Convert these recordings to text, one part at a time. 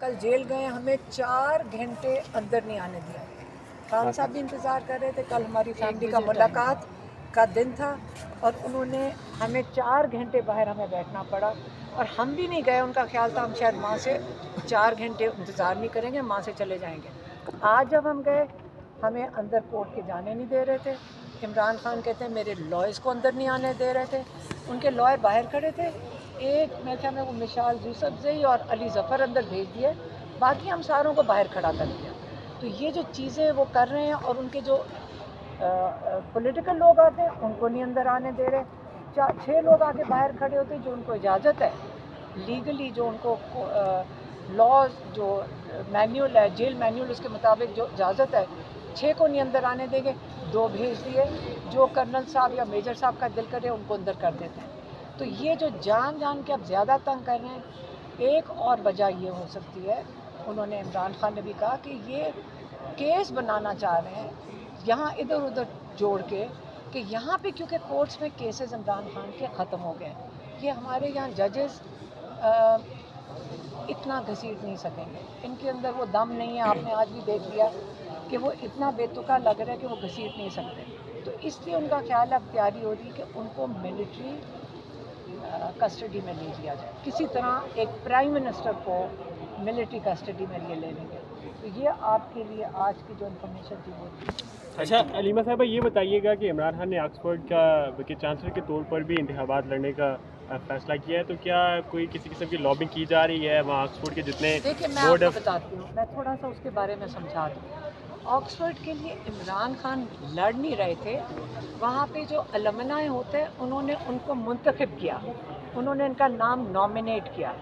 کل جیل گئے, ہمیں 4 گھنٹے اندر نہیں آنے دیا. خان صاحب بھی انتظار کر رہے تھے, کل ہماری فیملی کا ملاقات کا دن تھا اور انہوں نے ہمیں 4 گھنٹے باہر ہمیں بیٹھنا پڑا, اور ہم بھی نہیں گئے. ان کا خیال تھا ہم شاید وہاں سے 4 گھنٹے انتظار نہیں کریں گے, وہاں سے چلے جائیں گے. آج جب ہم گئے ہمیں اندر کورٹ کے جانے نہیں دے رہے تھے. عمران خان کہتے ہیں میرے لائرز کو اندر نہیں آنے دے رہے تھے, ان کے لائر باہر کھڑے تھے. ایک میں خیال میں وہ مشال یوسفزئی اور علی ظفر اندر بھیج دیے, باقی ہم ساروں کو باہر کھڑا کر دیا. تو یہ جو چیزیں وہ کر رہے ہیں, اور ان کے جو پولیٹیکل لوگ آتے ہیں ان کو نہیں اندر آنے دے رہے. 6 لوگ آ کے باہر کھڑے ہوتے جو ان کو اجازت ہے لیگلی, جو ان کو لاز جو مینیول ہے, جیل مینیول, اس کے مطابق جو اجازت ہے, 6 کو نہیں اندر آنے دیں گے. 2 بھیج دیے, جو کرنل صاحب یا میجر صاحب کا دل کرے ان کو اندر کر دیتے ہیں. تو یہ جو جان کے اب زیادہ تنگ کر رہے ہیں. ایک اور وجہ یہ ہو سکتی ہے, انہوں نے عمران خان نے بھی کہا کہ یہ کیس بنانا چاہ رہے ہیں یہاں ادھر ادھر جوڑ کے, کہ یہاں پہ کیونکہ کورٹس میں کیسز عمران خان کے ختم ہو گئے ہیں. یہ ہمارے یہاں ججز اتنا گھسیٹ نہیں سکیں گے, ان کے اندر وہ دم نہیں ہے. آپ نے آج بھی دیکھ لیا کہ وہ اتنا بے تکا لگ رہا ہے کہ وہ گھسیٹ نہیں سکتے. تو اس لیے ان کا خیال اب تیاری ہو رہی کہ ان کو ملٹری کسٹڈی میں لے لیا جائے, کسی طرح ایک پرائم منسٹر کو ملٹری کسٹڈی میں لے لیں گے. تو یہ آپ کے لیے آج کی جو انفارمیشن تھی وہ تھی. اچھا علیمہ صاحبہ, یہ بتائیے گا کہ عمران خان نے آکسفورڈ کا وائس چانسلر کے طور پر بھی انتخابات لڑنے کا فیصلہ کیا ہے, تو کیا کوئی کسی قسم کی لابنگ کی جا رہی ہے وہاں آکسفورڈ کے جتنے دیکھیں میں آپ کو بتاتی ہوں, میں تھوڑا سا اس کے بارے میں سمجھا دوں. آکسفورڈ کے لیے عمران خان لڑ نہیں رہے تھے, وہاں پہ جو المنائے ہوتے ہیں انہوں نے ان کو منتخب کیا, انہوں نے ان کا نام نامینیٹ کیا.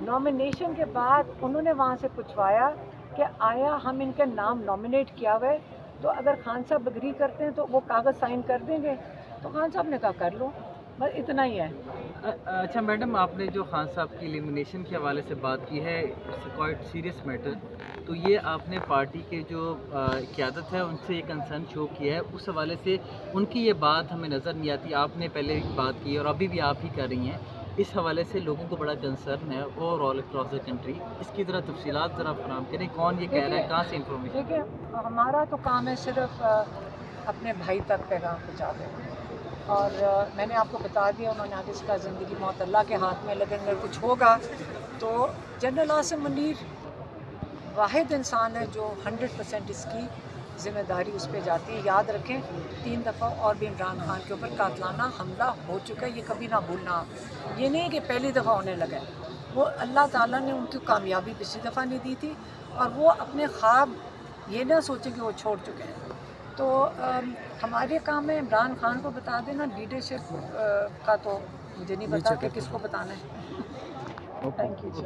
نامینیشن کے بعد انہوں نے وہاں سے پوچھوایا کہ آیا ہم ان کے نام نامینیٹ کیا ہوئے, تو اگر خان صاحب اگری کرتے ہیں تو وہ کاغذ سائن کر دیں گے. تو خان صاحب نے کہا کر لو, بس اتنا ہی ہے. اچھا میڈم, آپ نے جو خان صاحب کی ایلیمنیشن کے حوالے سے بات کی ہے, اٹس کوائٹ سیریس میٹر. تو یہ آپ نے پارٹی کے جو قیادت ہے ان سے یہ کنسرن شو کیا ہے, اس حوالے سے ان کی یہ بات ہمیں نظر نہیں آتی. آپ نے پہلے بات کی اور ابھی بھی آپ ہی کر رہی ہیں, اس حوالے سے لوگوں کو بڑا کنسرن ہے overall across the country. اس کی ذرا تفصیلات ذرا فراہم کریں, کون یہ کہہ رہا ہے, کہاں سے انفارمیشن؟ دیکھیں ہمارا تو کام ہے صرف اپنے بھائی تک پیغام پہنچا دینا, اور میں نے آپ کو بتا دیا انہوں نے آگے اس کا زندگی موت اللہ کے ہاتھ میں, لیکن اگر کچھ ہوگا تو جنرل عاصم منیر واحد انسان ہے جو 100% اس کی ذمہ داری اس پہ جاتی ہے. یاد رکھیں 3 دفعہ اور بھی عمران خان کے اوپر قاتلانہ حملہ ہو چکا ہے, یہ کبھی نہ بھولنا. یہ نہیں کہ پہلی دفعہ ہونے لگا ہے, وہ اللہ تعالیٰ نے ان کی کامیابی پچھلی دفعہ نہیں دی تھی, اور وہ اپنے خواب یہ نہ سوچیں کہ وہ چھوڑ چکے ہیں. تو ہمارے کام میں عمران خان کو بتا دینا, لیڈرشپ کا تو مجھے نہیں پتا کہ کس کو بتانا ہے. Thank you.